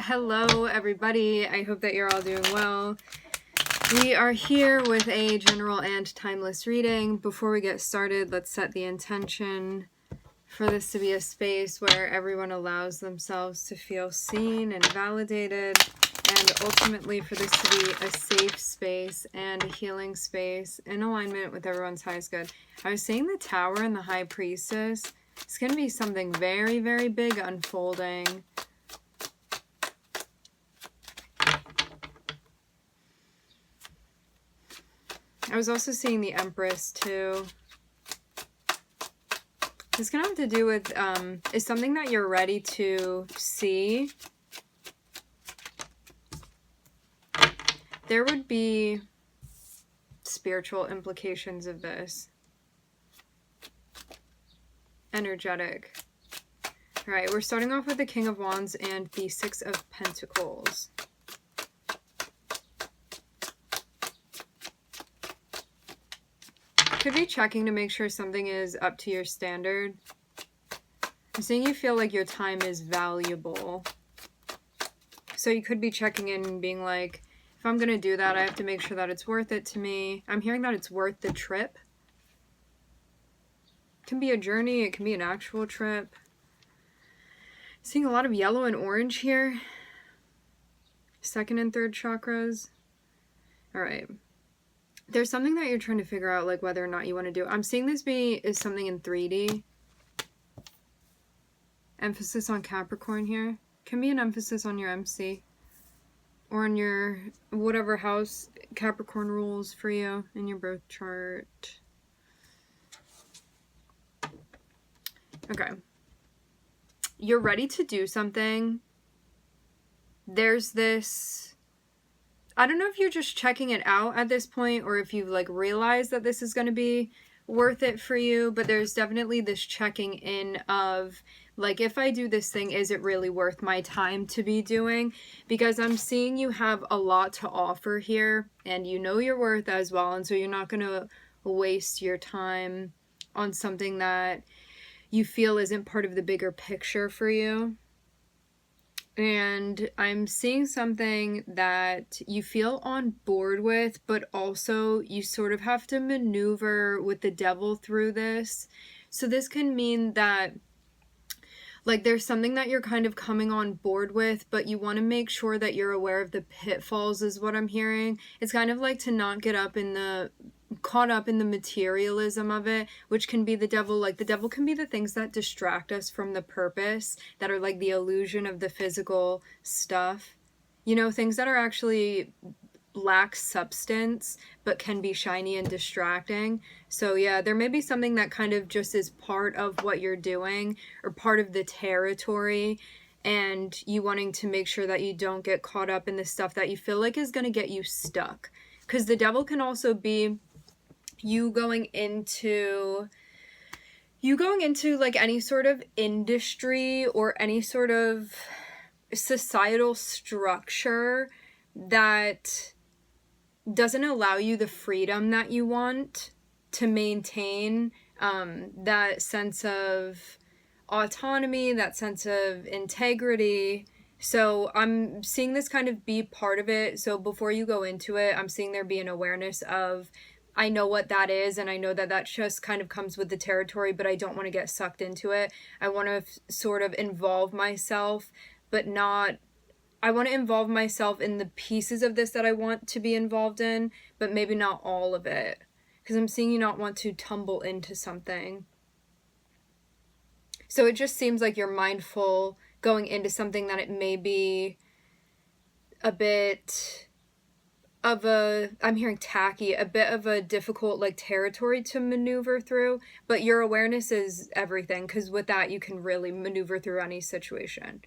Hello everybody, I hope that you're all doing well. We are here with a general and timeless reading. Before we get started, let's set the intention for this to be a space where everyone allows themselves to feel seen and validated, and ultimately for this to be a safe space and a healing space in alignment with everyone's highest good. I was saying the Tower and the High Priestess. It's going to be something very, very big unfolding. I was also seeing the Empress too. It's going to have to do with, is something that you're ready to see. There would be spiritual implications of this. Energetic. All right, we're starting off with the King of Wands and the Six of Pentacles. Could be checking to make sure something is up to your standard. I'm seeing you feel like your time is valuable. So you could be checking in and being like, if I'm going to do that, I have to make sure that it's worth it to me. I'm hearing that it's worth the trip. It can be a journey. It can be an actual trip. Seeing a lot of yellow and orange here. Second and third chakras. All right. There's something that you're trying to figure out, like whether or not you want to do. I'm seeing this is something in 3D. Emphasis on Capricorn here. Can be an emphasis on your MC. Or on your, whatever house Capricorn rules for you in your birth chart. Okay. You're ready to do something. There's this... I don't know if you're just checking it out at this point or if you've like realized that this is going to be worth it for you, but there's definitely this checking in of like, if I do this thing, is it really worth my time to be doing? Because I'm seeing you have a lot to offer here and you know your worth as well, and so you're not going to waste your time on something that you feel isn't part of the bigger picture for you. And I'm seeing something that you feel on board with, but also you sort of have to maneuver with the devil through this. So this can mean that like there's something that you're kind of coming on board with, but you want to make sure that you're aware of the pitfalls is what I'm hearing. It's kind of like to not get caught up in the materialism of it, which can be the devil. Like the devil can be the things that distract us from the purpose, that are like the illusion of the physical stuff. You know, things that are actually lack substance but can be shiny and distracting. So yeah, there may be something that kind of just is part of what you're doing or part of the territory, and you wanting to make sure that you don't get caught up in the stuff that you feel like is going to get you stuck. Because the devil can also be you going into like any sort of industry or any sort of societal structure that doesn't allow you the freedom that you want to maintain that sense of autonomy, that sense of integrity. So I'm seeing this kind of be part of it. So before you go into it, I'm seeing there be an awareness of, I know what that is, and I know that that just kind of comes with the territory, but I don't want to get sucked into it. I want to sort of involve myself, but not... I want to involve myself in the pieces of this that I want to be involved in, but maybe not all of it. Because I'm seeing you not want to tumble into something. So it just seems like you're mindful going into something that it may be a bit of a, I'm hearing tacky, a bit of a difficult like territory to maneuver through, but your awareness is everything, because with that you can really maneuver through any situation.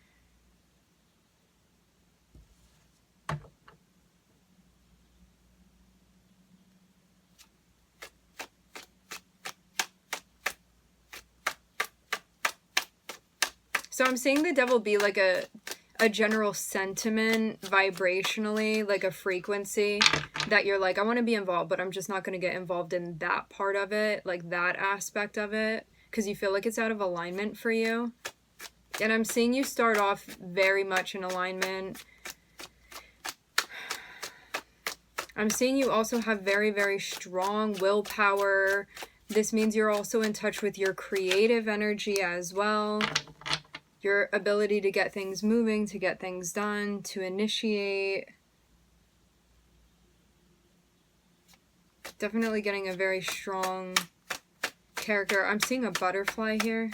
So I'm seeing the devil be like a general sentiment vibrationally, like a frequency that you're like, I want to be involved, but I'm just not going to get involved in that part of it, like that aspect of it, because you feel like it's out of alignment for you. And I'm seeing you start off very much in alignment. I'm seeing you also have very, very strong willpower. This means you're also in touch with your creative energy as well. Your ability to get things moving, to get things done, to initiate. Definitely getting a very strong character. I'm seeing a butterfly here.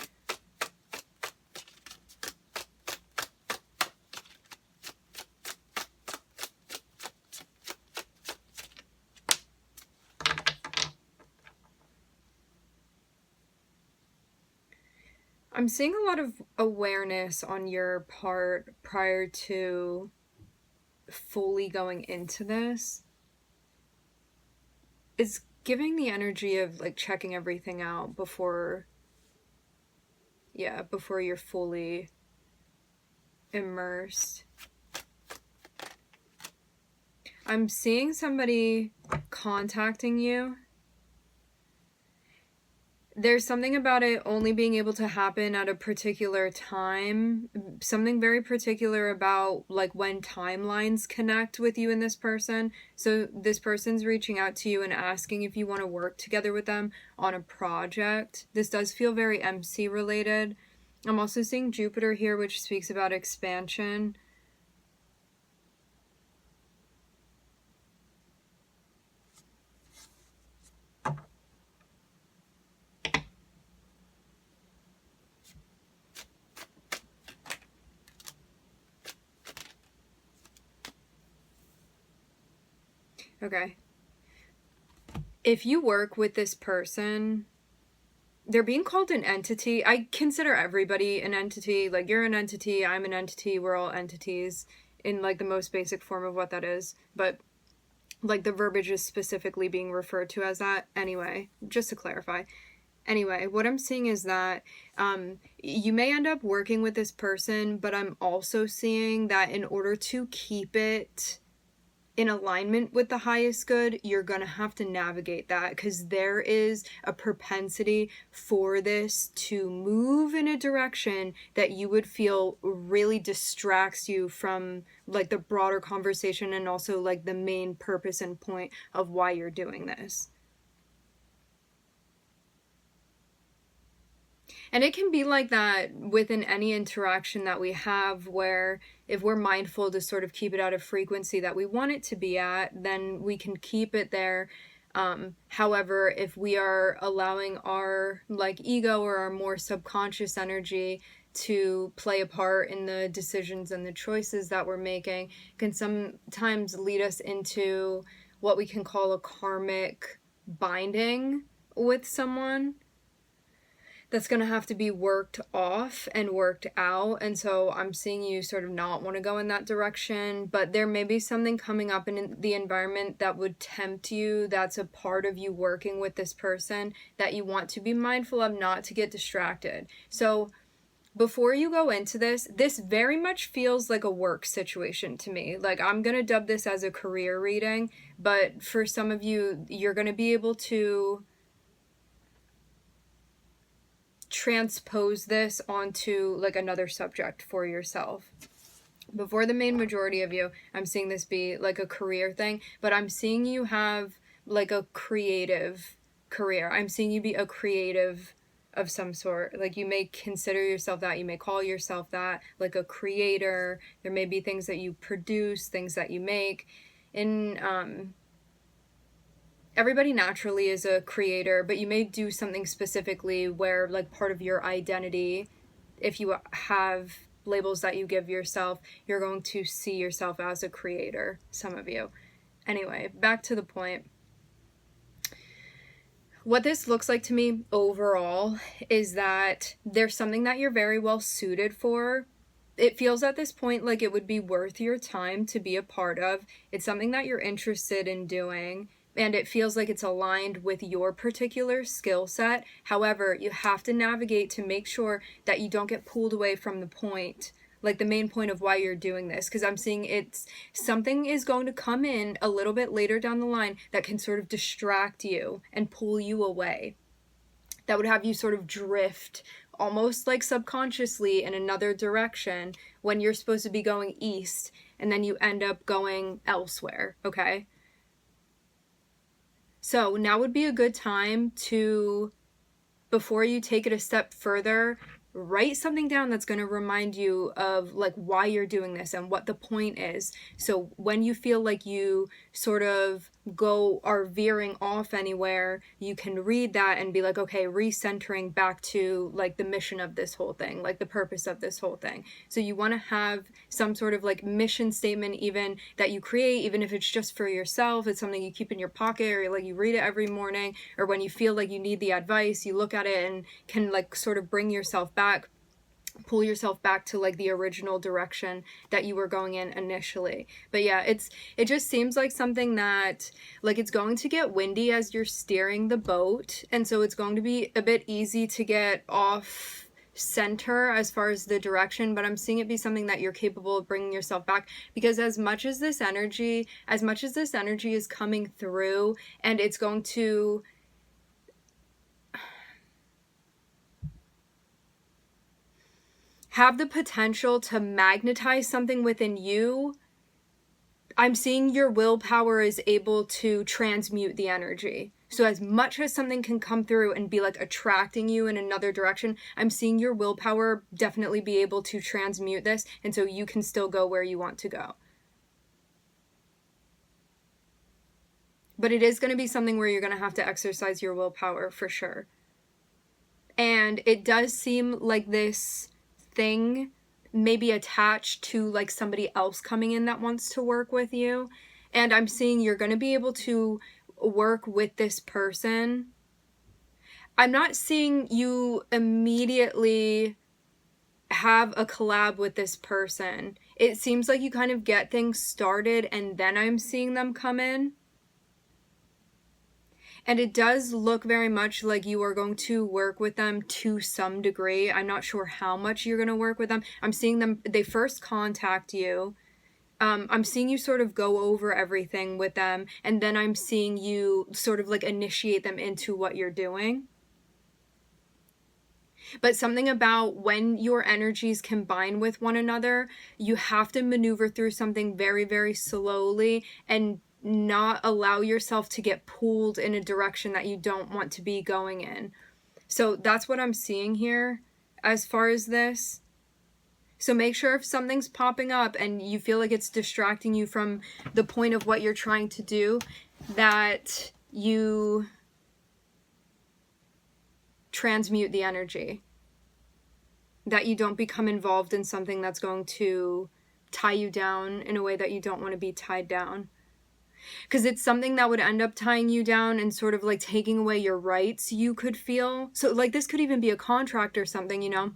I'm seeing a lot of awareness on your part prior to fully going into this. It's giving the energy of like checking everything out before, yeah, before you're fully immersed. I'm seeing somebody contacting you. There's something about it only being able to happen at a particular time. Something very particular about like when timelines connect with you and this person. So this person's reaching out to you and asking if you want to work together with them on a project. This does feel very MC related. I'm also seeing Jupiter here, which speaks about expansion. Okay. If you work with this person, they're being called an entity. I consider everybody an entity. Like, you're an entity, I'm an entity, we're all entities in like the most basic form of what that is. But like the verbiage is specifically being referred to as that. Anyway, just to clarify. Anyway, what I'm seeing is that you may end up working with this person, but I'm also seeing that in order to keep it in alignment with the highest good, you're going to have to navigate that, because there is a propensity for this to move in a direction that you would feel really distracts you from like the broader conversation and also like the main purpose and point of why you're doing this. And it can be like that within any interaction that we have, where if we're mindful to sort of keep it at a frequency that we want it to be at, then we can keep it there. However, if we are allowing our like ego or our more subconscious energy to play a part in the decisions and the choices that we're making, can sometimes lead us into what we can call a karmic binding with someone that's going to have to be worked off and worked out. And so I'm seeing you sort of not want to go in that direction, but there may be something coming up in the environment that would tempt you, that's a part of you working with this person, that you want to be mindful of, not to get distracted. So before you go into this very much feels like a work situation to me. Like, I'm going to dub this as a career reading, but for some of you, you're going to be able to transpose this onto like another subject for yourself. Before the main majority of you, I'm seeing this be like a career thing, but I'm seeing you have like a creative career. I'm seeing you be a creative of some sort. Like, you may consider yourself that, you may call yourself that, like a creator. There may be things that you produce, things that you make. Everybody naturally is a creator, but you may do something specifically where like part of your identity, if you have labels that you give yourself, you're going to see yourself as a creator, some of you. Anyway, back to the point. What this looks like to me overall is that there's something that you're very well suited for. It feels at this point like it would be worth your time to be a part of. It's something that you're interested in doing, and it feels like it's aligned with your particular skill set. However, you have to navigate to make sure that you don't get pulled away from the point, like the main point of why you're doing this, because I'm seeing it's something is going to come in a little bit later down the line that can sort of distract you and pull you away. That would have you sort of drift almost like subconsciously in another direction when you're supposed to be going east, and then you end up going elsewhere, okay? So now would be a good time to, before you take it a step further, write something down that's going to remind you of like why you're doing this and what the point is. So when you feel like you sort of are veering off anywhere, you can read that and be like, okay, recentering back to like the mission of this whole thing, like the purpose of this whole thing. So you want to have some sort of like mission statement even that you create, even if it's just for yourself. It's something you keep in your pocket, or like you read it every morning, or when you feel like you need the advice, you look at it and can like sort of bring yourself back, pull yourself back to like the original direction that you were going in initially. But yeah, it just seems like something that like it's going to get windy as you're steering the boat, and so it's going to be a bit easy to get off center as far as the direction, but I'm seeing it be something that you're capable of bringing yourself back, because as much as this energy is coming through, and it's going to have the potential to magnetize something within you, I'm seeing your willpower is able to transmute the energy. So as much as something can come through and be like attracting you in another direction, I'm seeing your willpower definitely be able to transmute this, and so you can still go where you want to go. But it is going to be something where you're going to have to exercise your willpower for sure. And it does seem like this thing may be attached to like somebody else coming in that wants to work with you. And I'm seeing you're going to be able to work with this person. I'm not seeing you immediately have a collab with this person. It seems like you kind of get things started and then I'm seeing them come in. And it does look very much like you are going to work with them to some degree. I'm not sure how much you're going to work with them. I'm seeing them, they first contact you. I'm seeing you sort of go over everything with them. And then I'm seeing you sort of like initiate them into what you're doing. But something about when your energies combine with one another, you have to maneuver through something very, very slowly and not allow yourself to get pulled in a direction that you don't want to be going in. So that's what I'm seeing here as far as this. So make sure if something's popping up and you feel like it's distracting you from the point of what you're trying to do, that you transmute the energy, that you don't become involved in something that's going to tie you down in a way that you don't want to be tied down. Because it's something that would end up tying you down and sort of like taking away your rights you could feel. So like this could even be a contract or something, you know,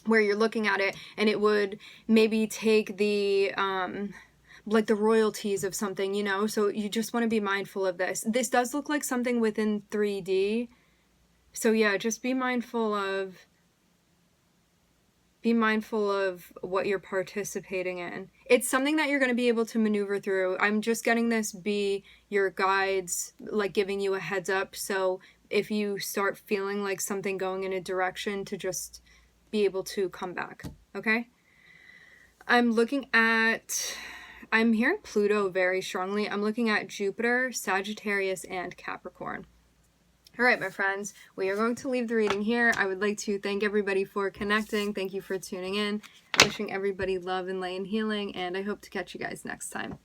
where you're looking at it and it would maybe take the like the royalties of something, you know. So you just want to be mindful of this. This does look like something within 3D. So yeah, just be mindful of what you're participating in. It's something that you're going to be able to maneuver through. I'm just getting this be your guides, like giving you a heads up. So if you start feeling like something going in a direction, to just be able to come back. Okay. I'm hearing Pluto very strongly. I'm looking at Jupiter, Sagittarius, and Capricorn. All right, my friends, we are going to leave the reading here. I would like to thank everybody for connecting. Thank you for tuning in. Wishing everybody love and light and healing, and I hope to catch you guys next time.